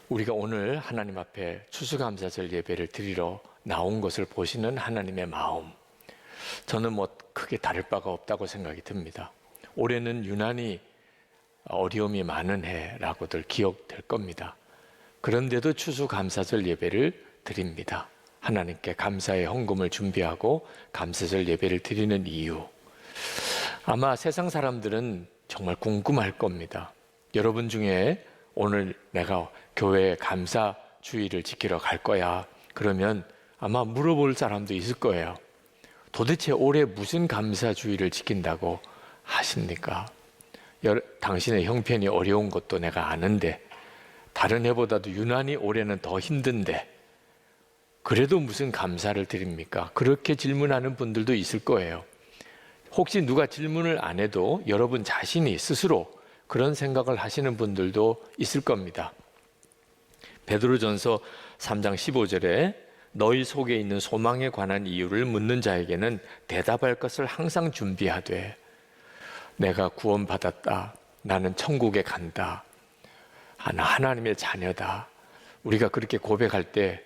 우리가 오늘 하나님 앞에 추수감사절 예배를 드리러 나온 것을 보시는 하나님의 마음, 저는 크게 다를 바가 없다고 생각이 듭니다. 올해는 유난히 어려움이 많은 해라고들 기억될 겁니다. 그런데도 추수감사절 예배를 드립니다. 하나님께 감사의 헌금을 준비하고 감사절 예배를 드리는 이유, 아마 세상 사람들은 정말 궁금할 겁니다. 여러분 중에 오늘 내가 교회에 감사주의를 지키러 갈 거야, 그러면 아마 물어볼 사람도 있을 거예요. 도대체 올해 무슨 감사주의를 지킨다고 하십니까? 당신의 형편이 어려운 것도 내가 아는데, 다른 해보다도 유난히 올해는 더 힘든데 그래도 무슨 감사를 드립니까? 그렇게 질문하는 분들도 있을 거예요. 혹시 누가 질문을 안 해도 여러분 자신이 스스로 그런 생각을 하시는 분들도 있을 겁니다. 베드로전서 3장 15절에 너희 속에 있는 소망에 관한 이유를 묻는 자에게는 대답할 것을 항상 준비하되, 내가 구원받았다, 나는 천국에 간다, 나 하나님의 자녀다, 우리가 그렇게 고백할 때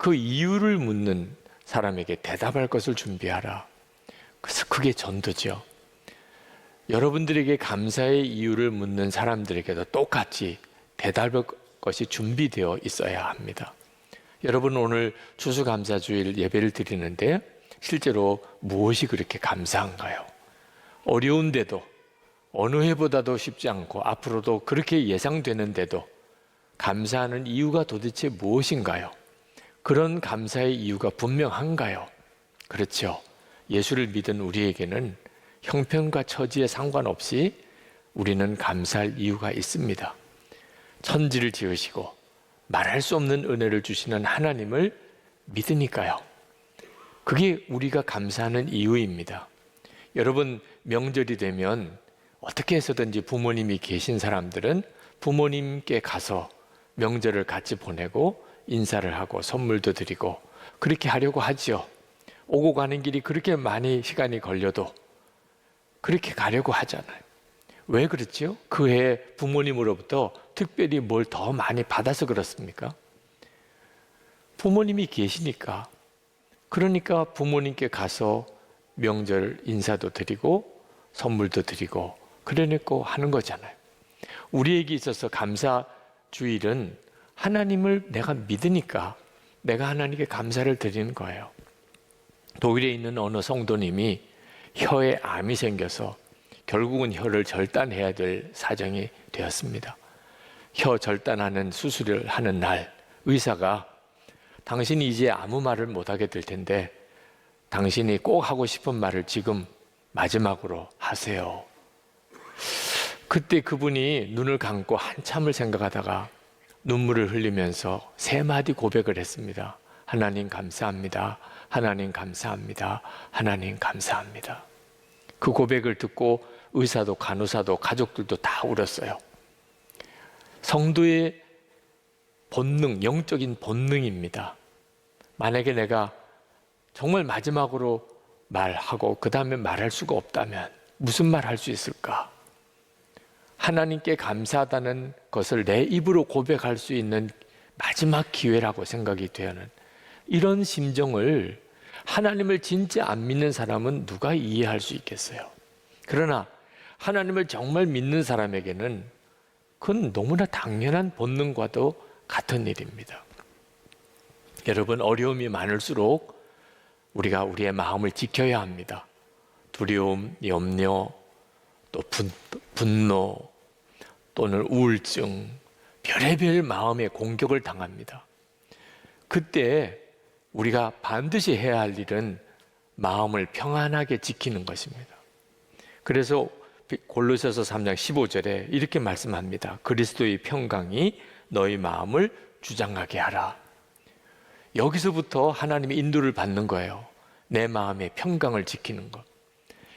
그 이유를 묻는 사람에게 대답할 것을 준비하라. 그래서 그게 전도죠. 여러분들에게 감사의 이유를 묻는 사람들에게도 똑같이 대답할 것이 준비되어 있어야 합니다. 여러분, 오늘 추수감사주일 예배를 드리는데 실제로 무엇이 그렇게 감사한가요? 어려운데도, 어느 해보다도 쉽지 않고 앞으로도 그렇게 예상되는데도 감사하는 이유가 도대체 무엇인가요? 그런 감사의 이유가 분명한가요? 그렇죠. 예수를 믿은 우리에게는 형편과 처지에 상관없이 우리는 감사할 이유가 있습니다. 천지를 지으시고 말할 수 없는 은혜를 주시는 하나님을 믿으니까요. 그게 우리가 감사하는 이유입니다. 여러분, 명절이 되면 어떻게 해서든지 부모님이 계신 사람들은 부모님께 가서 명절을 같이 보내고 인사를 하고 선물도 드리고 그렇게 하려고 하죠. 오고 가는 길이 그렇게 많이 시간이 걸려도 그렇게 가려고 하잖아요. 왜 그렇죠? 그 해 부모님으로부터 특별히 뭘 더 많이 받아서 그렇습니까? 부모님이 계시니까. 그러니까 부모님께 가서 명절 인사도 드리고 선물도 드리고 그러려고 하는 거잖아요. 우리에게 있어서 감사주일은 하나님을 내가 믿으니까 내가 하나님께 감사를 드리는 거예요. 독일에 있는 어느 성도님이 혀에 암이 생겨서 결국은 혀를 절단해야 될 사정이 되었습니다. 혀 절단하는 수술을 하는 날 의사가 당신이 이제 아무 말을 못하게 될 텐데 당신이 꼭 하고 싶은 말을 지금 마지막으로 하세요. 그때 그분이 눈을 감고 한참을 생각하다가 눈물을 흘리면서 3마디 고백을 했습니다. 하나님 감사합니다. 하나님 감사합니다. 하나님 감사합니다. 그 고백을 듣고 의사도 간호사도 가족들도 다 울었어요. 성도의 본능, 영적인 본능입니다. 만약에 내가 정말 마지막으로 말하고 그 다음에 말할 수가 없다면 무슨 말 할 수 있을까? 하나님께 감사하다는 것을 내 입으로 고백할 수 있는 마지막 기회라고 생각이 되는 이런 심정을 하나님을 진짜 안 믿는 사람은 누가 이해할 수 있겠어요? 그러나 하나님을 정말 믿는 사람에게는 그건 너무나 당연한 본능과도 같은 일입니다. 여러분, 어려움이 많을수록 우리가 우리의 마음을 지켜야 합니다. 두려움, 염려, 또 분노 또는 우울증, 별의별 마음의 공격을 당합니다. 그때 우리가 반드시 해야 할 일은 마음을 평안하게 지키는 것입니다. 그래서 골로새서 3장 15절에 이렇게 말씀합니다. 그리스도의 평강이 너희 마음을 주장하게 하라. 여기서부터 하나님의 인도를 받는 거예요. 내 마음의 평강을 지키는 것.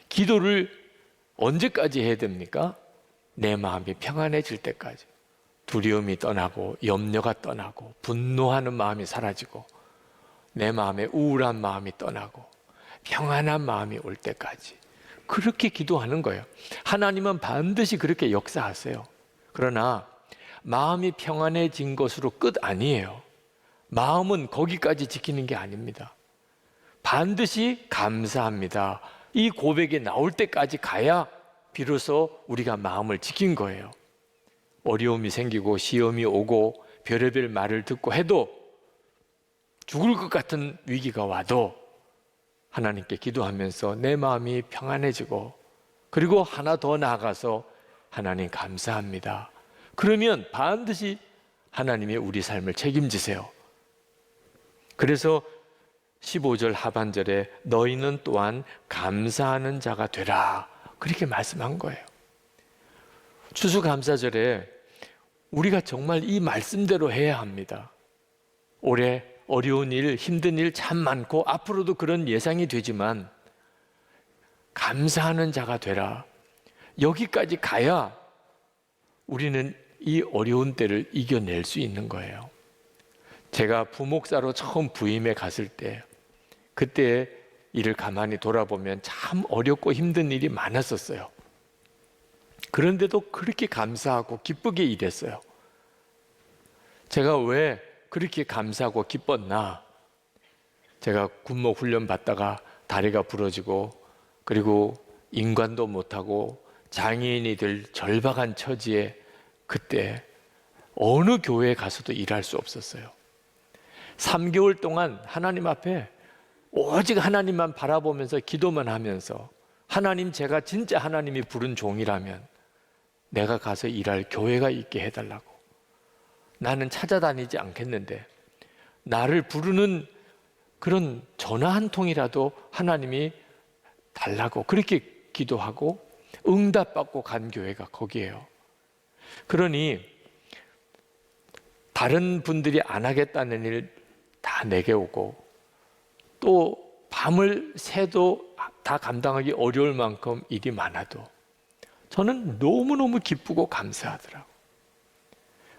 기도를 언제까지 해야 됩니까? 내 마음이 평안해질 때까지. 두려움이 떠나고 염려가 떠나고 분노하는 마음이 사라지고 내 마음에 우울한 마음이 떠나고 평안한 마음이 올 때까지 그렇게 기도하는 거예요. 하나님은 반드시 그렇게 역사하세요. 그러나 마음이 평안해진 것으로 끝 아니에요. 마음은 거기까지 지키는 게 아닙니다. 반드시 감사합니다. 이 고백이 나올 때까지 가야 비로소 우리가 마음을 지킨 거예요. 어려움이 생기고 시험이 오고 별의별 말을 듣고 해도, 죽을 것 같은 위기가 와도 하나님께 기도하면서 내 마음이 평안해지고, 그리고 하나 더 나아가서 하나님 감사합니다. 그러면 반드시 하나님이 우리 삶을 책임지세요. 그래서 15절 하반절에 너희는 또한 감사하는 자가 되라, 그렇게 말씀한 거예요. 추수감사절에 우리가 정말 이 말씀대로 해야 합니다. 올해 어려운 일, 힘든 일 참 많고 앞으로도 그런 예상이 되지만 감사하는 자가 되라. 여기까지 가야 우리는 이 어려운 때를 이겨낼 수 있는 거예요. 제가 부목사로 처음 부임해 갔을 때, 그때 일을 가만히 돌아보면 참 어렵고 힘든 일이 많았었어요. 그런데도 그렇게 감사하고 기쁘게 일했어요. 제가 왜 그렇게 감사하고 기뻤나? 제가 군목 훈련 받다가 다리가 부러지고, 그리고 인관도 못하고 장애인이 될 절박한 처지에, 그때 어느 교회에 가서도 일할 수 없었어요. 3개월 동안 하나님 앞에 오직 하나님만 바라보면서 기도만 하면서, 하나님, 제가 진짜 하나님이 부른 종이라면 내가 가서 일할 교회가 있게 해달라고. 나는 찾아다니지 않겠는데 나를 부르는 그런 전화 한 통이라도 하나님이 달라고, 그렇게 기도하고 응답받고 간 교회가 거기에요. 그러니 다른 분들이 안 하겠다는 일 다 내게 오고, 또 밤을 새도 다 감당하기 어려울 만큼 일이 많아도 저는 너무너무 기쁘고 감사하더라고요.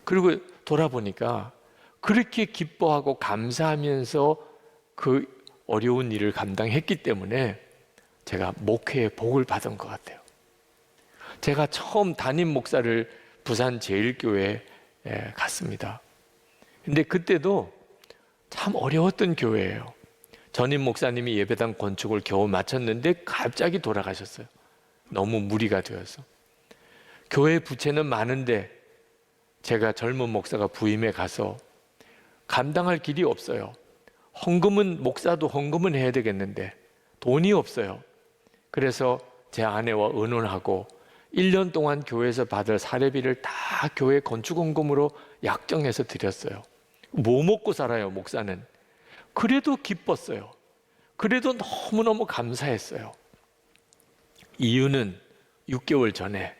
그리고 돌아보니까 그렇게 기뻐하고 감사하면서 그 어려운 일을 감당했기 때문에 제가 목회의 복을 받은 것 같아요. 제가 처음 담임 목사를 부산 제일교회에 갔습니다. 근데 그때도 참 어려웠던 교회예요. 전임 목사님이 예배당 건축을 겨우 마쳤는데 갑자기 돌아가셨어요. 너무 무리가 되어서. 교회 부채는 많은데 제가 젊은 목사가 부임해 가서 감당할 길이 없어요. 헌금은, 목사도 헌금은 해야 되겠는데 돈이 없어요. 그래서 제 아내와 의논하고 1년 동안 교회에서 받을 사례비를 다 교회 건축헌금으로 약정해서 드렸어요. 뭐 먹고 살아요, 목사는. 그래도 기뻤어요. 그래도 너무너무 감사했어요. 이유는 6개월 전에,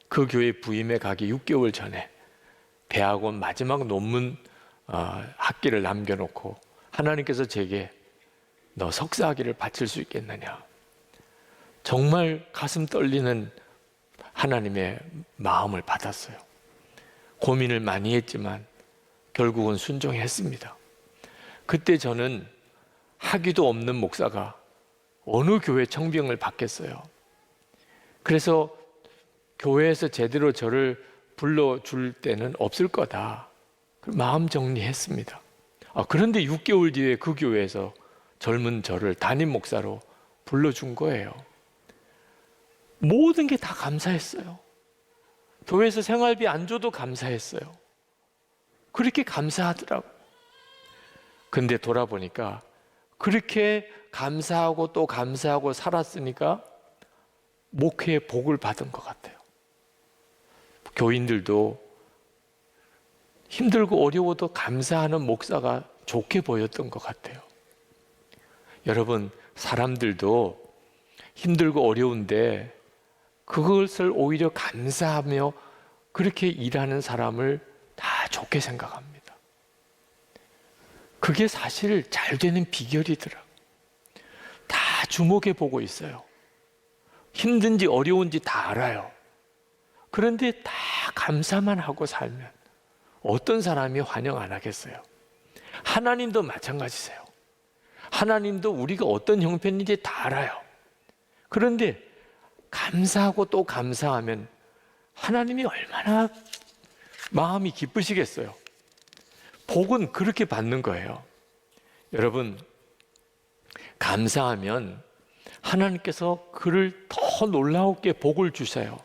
그 교회 부임해 가기 6개월 전에 대학원 마지막 논문 학기를 남겨놓고 하나님께서 제게 너 석사학위를 바칠 수 있겠느냐, 정말 가슴 떨리는 하나님의 마음을 받았어요. 고민을 많이 했지만 결국은 순종했습니다. 그때 저는 학위도 없는 목사가 어느 교회 청빙을 받겠어요. 그래서 교회에서 제대로 저를 불러줄 때는 없을 거다, 마음 정리했습니다. 그런데 6개월 뒤에 그 교회에서 젊은 저를 담임 목사로 불러준 거예요. 모든 게 다 감사했어요. 교회에서 생활비 안 줘도 감사했어요. 그렇게 감사하더라고. 근데 돌아보니까 그렇게 감사하고 또 감사하고 살았으니까 목회의 복을 받은 것 같아요. 교인들도 힘들고 어려워도 감사하는 목사가 좋게 보였던 것 같아요. 여러분, 사람들도 힘들고 어려운데 그것을 오히려 감사하며 그렇게 일하는 사람을 다 좋게 생각합니다. 그게 사실 잘 되는 비결이더라고요. 다 주목해 보고 있어요. 힘든지 어려운지 다 알아요. 그런데 다 감사만 하고 살면 어떤 사람이 환영 안 하겠어요? 하나님도 마찬가지세요. 하나님도 우리가 어떤 형편인지 다 알아요. 그런데 감사하고 또 감사하면 하나님이 얼마나 마음이 기쁘시겠어요? 복은 그렇게 받는 거예요. 여러분, 감사하면 하나님께서 그를 더 놀라우게 복을 주세요.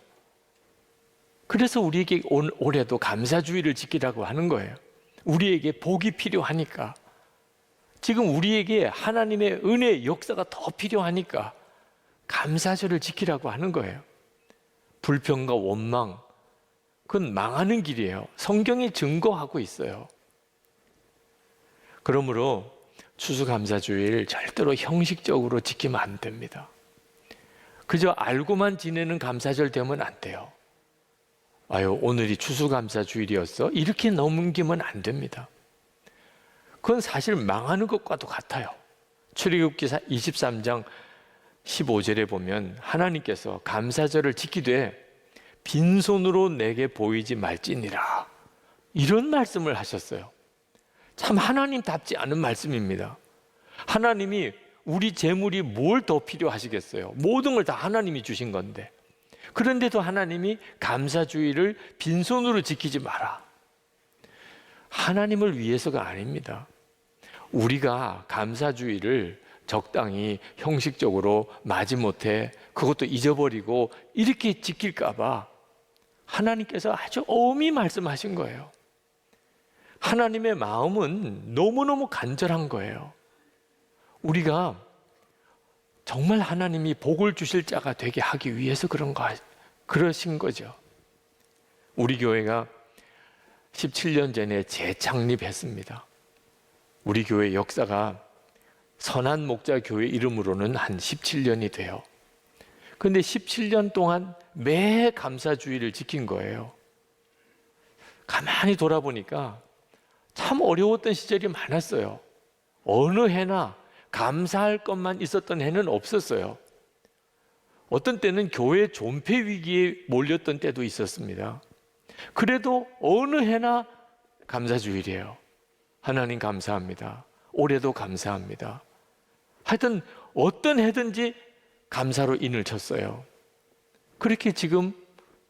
그래서 우리에게 올해도 감사주의를 지키라고 하는 거예요. 우리에게 복이 필요하니까. 지금 우리에게 하나님의 은혜의 역사가 더 필요하니까 감사절을 지키라고 하는 거예요. 불평과 원망, 그건 망하는 길이에요. 성경이 증거하고 있어요. 그러므로 추수감사주의를 절대로 형식적으로 지키면 안 됩니다. 그저 알고만 지내는 감사절 되면 안 돼요. 아유, 오늘이 추수감사주일이었어? 이렇게 넘기면 안 됩니다. 그건 사실 망하는 것과도 같아요. 출애굽기사 23장 15절에 보면 하나님께서 감사절을 지키되 빈손으로 내게 보이지 말지니라, 이런 말씀을 하셨어요. 참 하나님답지 않은 말씀입니다. 하나님이 우리 재물이 뭘 더 필요하시겠어요? 모든 걸 다 하나님이 주신 건데, 그런데도 하나님이 감사주의를 빈손으로 지키지 마라. 하나님을 위해서가 아닙니다. 우리가 감사주의를 적당히 형식적으로 마지못해 그것도 잊어버리고 이렇게 지킬까 봐 하나님께서 아주 엄히 말씀하신 거예요. 하나님의 마음은 너무너무 간절한 거예요. 우리가 정말 하나님이 복을 주실 자가 되게 하기 위해서 그러신 거죠. 우리 교회가 17년 전에 재창립했습니다. 우리 교회 역사가 선한 목자 교회 이름으로는 한 17년이 돼요. 그런데 17년 동안 매 감사주의를 지킨 거예요. 가만히 돌아보니까 참 어려웠던 시절이 많았어요. 어느 해나 감사할 것만 있었던 해는 없었어요. 어떤 때는 교회 존폐 위기에 몰렸던 때도 있었습니다. 그래도 어느 해나 감사주일이에요. 하나님 감사합니다. 올해도 감사합니다. 하여튼 어떤 해든지 감사로 인을 쳤어요. 그렇게 지금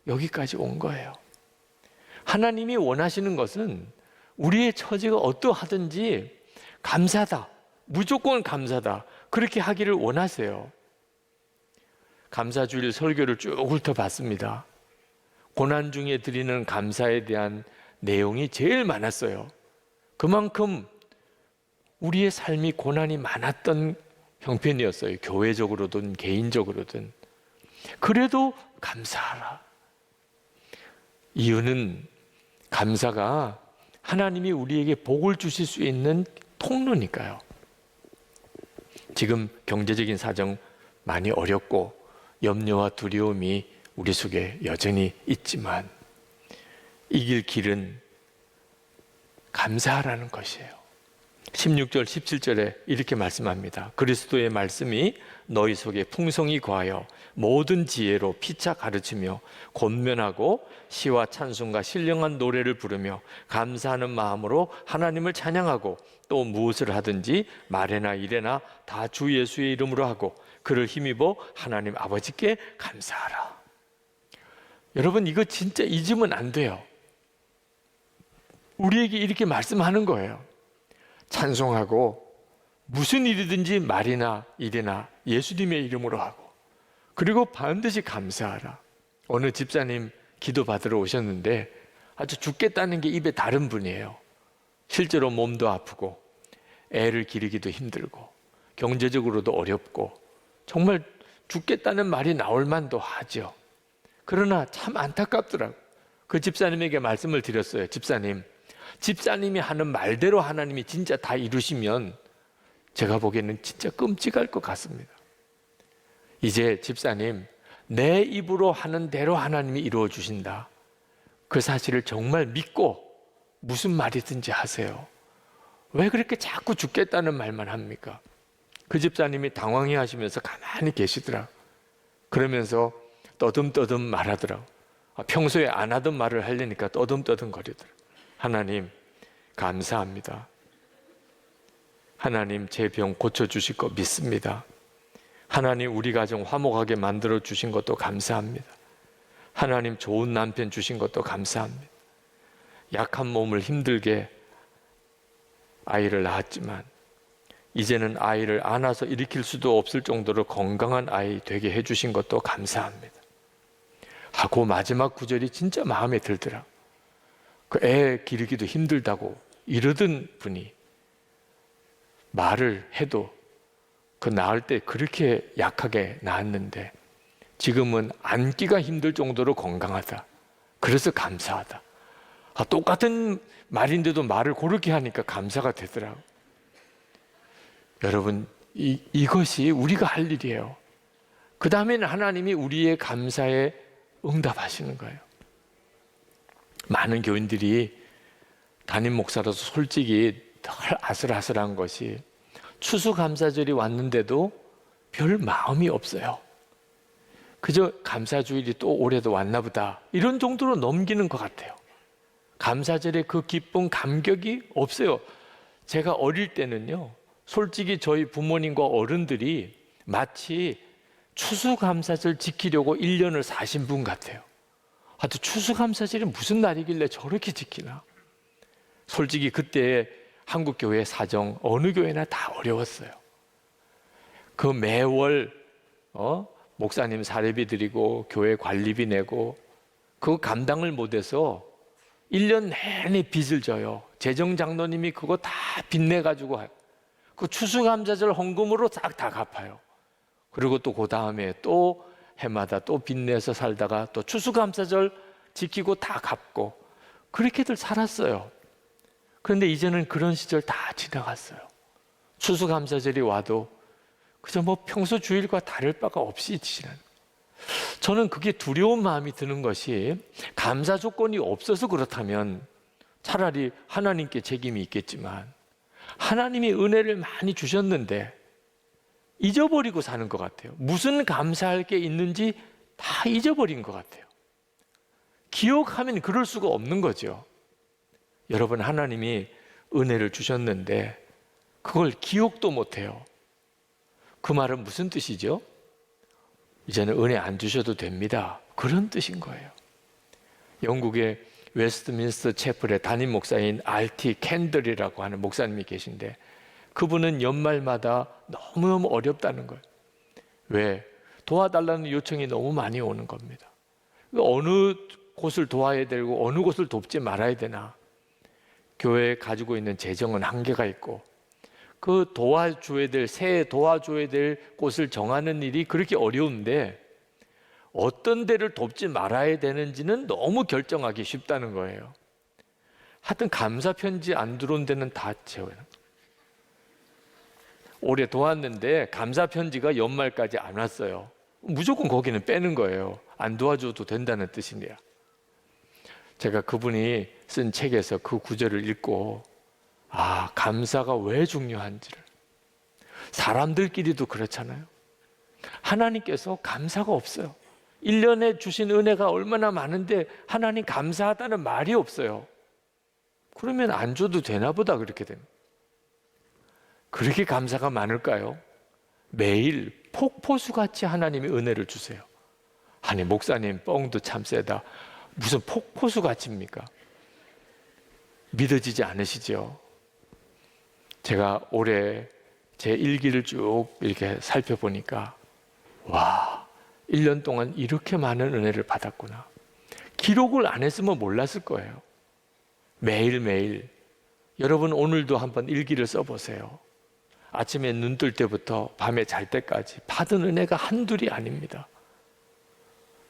여기까지 온 거예요. 하나님이 원하시는 것은 우리의 처지가 어떠하든지 감사다, 무조건 감사다, 그렇게 하기를 원하세요. 감사주일 설교를 쭉 훑어봤습니다. 고난 중에 드리는 감사에 대한 내용이 제일 많았어요. 그만큼 우리의 삶이 고난이 많았던 형편이었어요. 교회적으로든 개인적으로든. 그래도 감사하라. 이유는 감사가 하나님이 우리에게 복을 주실 수 있는 통로니까요. 지금 경제적인 사정 많이 어렵고 염려와 두려움이 우리 속에 여전히 있지만 이길 길은 감사하라는 것이에요. 16절 17절에 이렇게 말씀합니다. 그리스도의 말씀이 너희 속에 풍성히 거하여 모든 지혜로 피차 가르치며 권면하고 시와 찬송과 신령한 노래를 부르며 감사하는 마음으로 하나님을 찬양하고 또 무엇을 하든지 말에나 일에나 다 주 예수의 이름으로 하고 그를 힘입어 하나님 아버지께 감사하라. 여러분, 이거 진짜 잊으면 안 돼요. 우리에게 이렇게 말씀하는 거예요. 찬송하고 무슨 일이든지 말이나 일이나 예수님의 이름으로 하고 그리고 반드시 감사하라. 어느 집사님 기도 받으러 오셨는데 아주 죽겠다는 게 입에 다른 분이에요. 실제로 몸도 아프고 애를 기르기도 힘들고 경제적으로도 어렵고 정말 죽겠다는 말이 나올 만도 하죠. 그러나 참 안타깝더라고요. 그 집사님에게 말씀을 드렸어요. 집사님이 하는 말대로 하나님이 진짜 다 이루시면 제가 보기에는 진짜 끔찍할 것 같습니다. 이제 집사님, 내 입으로 하는 대로 하나님이 이루어 주신다. 그 사실을 정말 믿고 무슨 말이든지 하세요. 왜 그렇게 자꾸 죽겠다는 말만 합니까? 그 집사님이 당황해 하시면서 가만히 계시더라. 그러면서 떠듬떠듬 말하더라. 평소에 안 하던 말을 하려니까 떠듬떠듬 거리더라. 하나님 감사합니다. 하나님 제 병 고쳐주실 거 믿습니다. 하나님 우리 가정 화목하게 만들어 주신 것도 감사합니다. 하나님 좋은 남편 주신 것도 감사합니다. 약한 몸을 힘들게 아이를 낳았지만 이제는 아이를 안아서 일으킬 수도 없을 정도로 건강한 아이 되게 해주신 것도 감사합니다. 하고 마지막 구절이 진짜 마음에 들더라. 그 애 기르기도 힘들다고 이러던 분이 말을 해도 그 낳을 때 그렇게 약하게 낳았는데 지금은 안기가 힘들 정도로 건강하다. 그래서 감사하다. 똑같은 말인데도 말을 그렇게 하니까 감사가 되더라고. 여러분, 이것이 우리가 할 일이에요. 그 다음에는 하나님이 우리의 감사에 응답하시는 거예요. 많은 교인들이 담임 목사로서 솔직히 덜 아슬아슬한 것이 추수감사절이 왔는데도 별 마음이 없어요. 그저 감사주일이 또 올해도 왔나 보다 이런 정도로 넘기는 것 같아요. 감사절의 그 기쁨, 감격이 없어요. 제가 어릴 때는요, 솔직히 저희 부모님과 어른들이 마치 추수감사절 지키려고 1년을 사신 분 같아요. 하여튼 추수감사절이 무슨 날이길래 저렇게 지키나. 솔직히 그때 한국교회 사정 어느 교회나 다 어려웠어요. 그 매월 목사님 사례비 드리고 교회 관리비 내고 그거 감당을 못해서 1년 내내 빚을 져요. 재정장로님이 그거 다 빚내가지고 그 추수감사절 헌금으로 싹 다 갚아요. 그리고 또 그 다음에 또 해마다 또 빚내서 살다가 또 추수감사절 지키고 다 갚고 그렇게들 살았어요. 그런데 이제는 그런 시절 다 지나갔어요. 추수감사절이 와도 그저 뭐 평소 주일과 다를 바가 없이 지나는. 저는 그게 두려운 마음이 드는 것이 감사 조건이 없어서 그렇다면 차라리 하나님께 책임이 있겠지만 하나님이 은혜를 많이 주셨는데 잊어버리고 사는 것 같아요. 무슨 감사할 게 있는지 다 잊어버린 것 같아요. 기억하면 그럴 수가 없는 거죠. 여러분, 하나님이 은혜를 주셨는데 그걸 기억도 못해요. 그 말은 무슨 뜻이죠? 이제는 은혜 안 주셔도 됩니다. 그런 뜻인 거예요. 영국의 웨스트민스터 채플의 담임 목사인 R.T. 캔들이라고 하는 목사님이 계신데 그분은 연말마다 너무너무 어렵다는 거예요. 왜? 도와달라는 요청이 너무 많이 오는 겁니다. 어느 곳을 도와야 되고 어느 곳을 돕지 말아야 되나. 교회에 가지고 있는 재정은 한계가 있고 그 도와줘야 될, 새 도와줘야 될 곳을 정하는 일이 그렇게 어려운데 어떤 데를 돕지 말아야 되는지는 너무 결정하기 쉽다는 거예요. 하여튼 감사 편지 안 들어온 데는 다 채워요. 올해 도왔는데 감사 편지가 연말까지 안 왔어요. 무조건 거기는 빼는 거예요. 안 도와줘도 된다는 뜻이네요. 제가 그분이 쓴 책에서 그 구절을 읽고 감사가 왜 중요한지를. 사람들끼리도 그렇잖아요. 하나님께서 감사가 없어요. 1년에 주신 은혜가 얼마나 많은데 하나님 감사하다는 말이 없어요. 그러면 안 줘도 되나 보다 그렇게 됩니다. 그렇게 감사가 많을까요? 매일 폭포수같이 하나님이 은혜를 주세요. 아니 목사님 뻥도 참 세다. 무슨 폭포수같이입니까? 믿어지지 않으시죠? 제가 올해 제 일기를 쭉 이렇게 살펴보니까 1년 동안 이렇게 많은 은혜를 받았구나. 기록을 안 했으면 몰랐을 거예요. 매일매일. 여러분 오늘도 한번 일기를 써보세요. 아침에 눈 뜰 때부터 밤에 잘 때까지 받은 은혜가 한둘이 아닙니다.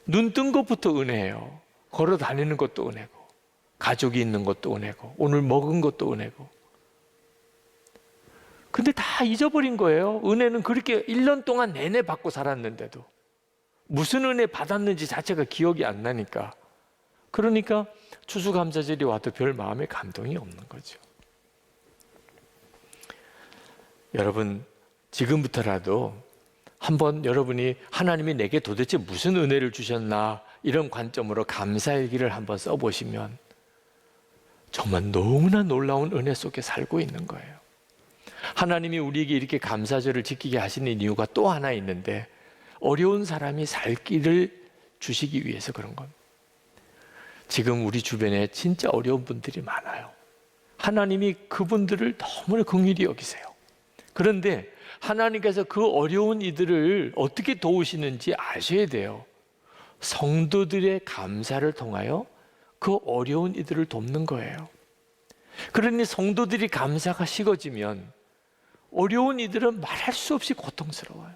눈 뜬 것부터 은혜예요. 걸어 다니는 것도 은혜고 가족이 있는 것도 은혜고 오늘 먹은 것도 은혜고. 근데 다 잊어버린 거예요. 은혜는 그렇게 1년 동안 내내 받고 살았는데도 무슨 은혜 받았는지 자체가 기억이 안 나니까. 그러니까 추수감사절이 와도 별 마음에 감동이 없는 거죠. 여러분 지금부터라도 한번 여러분이 하나님이 내게 도대체 무슨 은혜를 주셨나 이런 관점으로 감사일기를 한번 써보시면 정말 너무나 놀라운 은혜 속에 살고 있는 거예요. 하나님이 우리에게 이렇게 감사절을 지키게 하시는 이유가 또 하나 있는데 어려운 사람이 살 길을 주시기 위해서 그런 겁니다. 지금 우리 주변에 진짜 어려운 분들이 많아요. 하나님이 그분들을 너무나 긍휼히 여기세요. 그런데 하나님께서 그 어려운 이들을 어떻게 도우시는지 아셔야 돼요. 성도들의 감사를 통하여 그 어려운 이들을 돕는 거예요. 그러니 성도들이 감사가 식어지면 어려운 이들은 말할 수 없이 고통스러워요.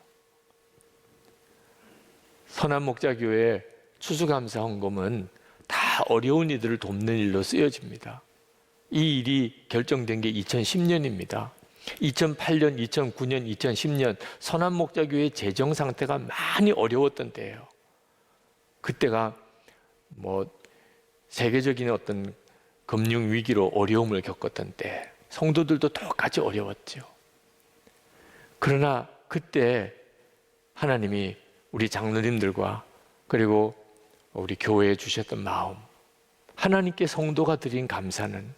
선한목자교회 추수감사 헌금은 다 어려운 이들을 돕는 일로 쓰여집니다. 이 일이 결정된 게 2010년입니다. 2008년, 2009년, 2010년 선한목자교회 재정 상태가 많이 어려웠던 때예요. 그때가 세계적인 어떤 금융 위기로 어려움을 겪었던 때, 성도들도 똑같이 어려웠죠. 그러나 그때 하나님이 우리 장로님들과 그리고 우리 교회에 주셨던 마음, 하나님께 성도가 드린 감사는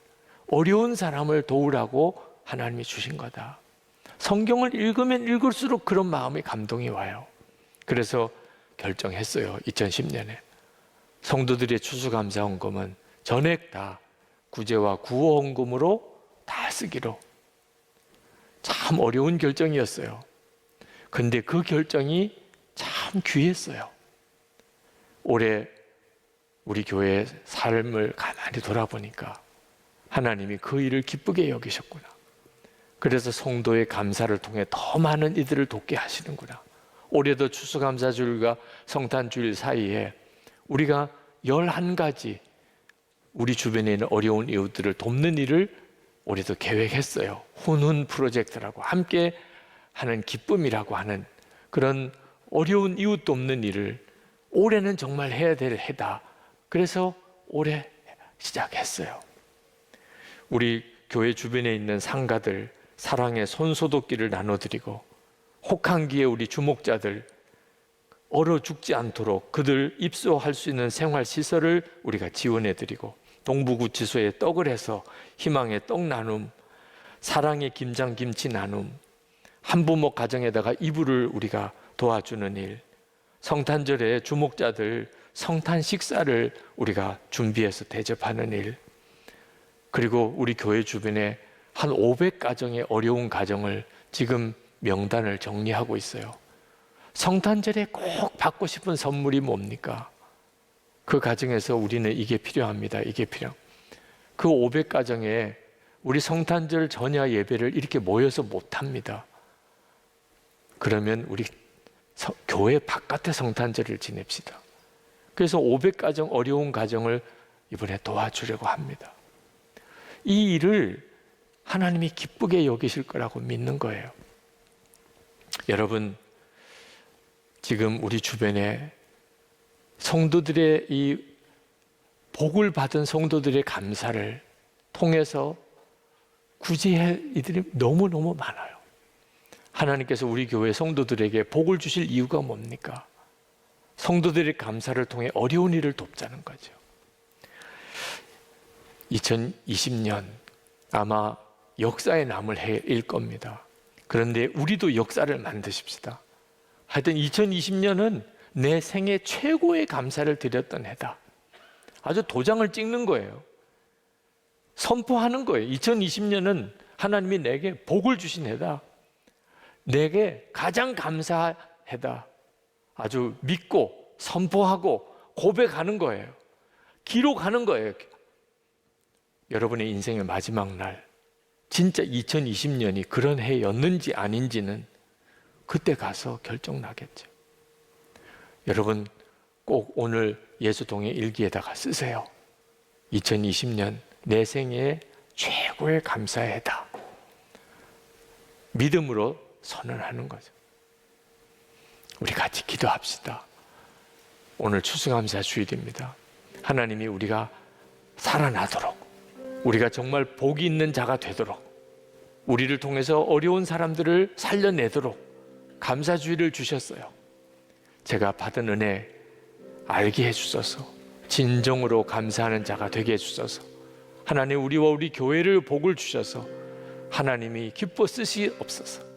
어려운 사람을 도우라고 하나님이 주신 거다. 성경을 읽으면 읽을수록 그런 마음의 감동이 와요. 그래서 결정했어요. 2010년에 성도들의 추수감사 헌금은 전액 다 구제와 구호 헌금으로 다 쓰기로. 참 어려운 결정이었어요. 근데 그 결정이 참 귀했어요. 올해 우리 교회의 삶을 가만히 돌아보니까 하나님이 그 일을 기쁘게 여기셨구나. 그래서 성도의 감사를 통해 더 많은 이들을 돕게 하시는구나. 올해도 추수감사주일과 성탄주일 사이에 우리가 11가지 우리 주변에 있는 어려운 이웃들을 돕는 일을 올해도 계획했어요. 훈훈 프로젝트라고, 함께 하는 기쁨이라고 하는 그런 어려운 이웃 돕는 일을 올해는 정말 해야 될 해다. 그래서 올해 시작했어요. 우리 교회 주변에 있는 상가들 사랑의 손소독기를 나눠드리고, 혹한기에 우리 주목자들 얼어 죽지 않도록 그들 입소할 수 있는 생활시설을 우리가 지원해드리고, 동부구치소에 떡을 해서 희망의 떡 나눔, 사랑의 김장김치 나눔, 한부모 가정에다가 이불을 우리가 도와주는 일, 성탄절에 주목자들 성탄 식사를 우리가 준비해서 대접하는 일, 그리고 우리 교회 주변에 한 500가정의 어려운 가정을 지금 명단을 정리하고 있어요. 성탄절에 꼭 받고 싶은 선물이 뭡니까? 그 가정에서 우리는 이게 필요합니다. 이게 필요. 그 500가정에 우리 성탄절 전야 예배를 이렇게 모여서 못합니다. 그러면 우리 교회 바깥에 성탄절을 지냅시다. 그래서 500가정 어려운 가정을 이번에 도와주려고 합니다. 이 일을 하나님이 기쁘게 여기실 거라고 믿는 거예요. 여러분, 지금 우리 주변에 성도들의 이 복을 받은 성도들의 감사를 통해서 구제할 이들이 너무너무 많아요. 하나님께서 우리 교회 성도들에게 복을 주실 이유가 뭡니까? 성도들의 감사를 통해 어려운 일을 돕자는 거죠. 2020년 아마 역사에 남을 해일 겁니다. 그런데 우리도 역사를 만드십시다. 하여튼 2020년은 내 생애 최고의 감사를 드렸던 해다. 아주 도장을 찍는 거예요. 선포하는 거예요. 2020년은 하나님이 내게 복을 주신 해다. 내게 가장 감사한 해다. 아주 믿고 선포하고 고백하는 거예요. 기록하는 거예요. 여러분의 인생의 마지막 날, 진짜 2020년이 그런 해였는지 아닌지는 그때 가서 결정나겠죠. 여러분 꼭 오늘 예수동의 일기에다가 쓰세요. 2020년 내 생애의 최고의 감사의 해다. 믿음으로 선언하는 거죠. 우리 같이 기도합시다. 오늘 추수감사 주일입니다. 하나님이 우리가 살아나도록, 우리가 정말 복이 있는 자가 되도록, 우리를 통해서 어려운 사람들을 살려내도록 감사주의를 주셨어요. 제가 받은 은혜 알게 해주셔서 진정으로 감사하는 자가 되게 해주셔서, 하나님 우리와 우리 교회를 복을 주셔서 하나님이 기뻐 쓰시옵소서.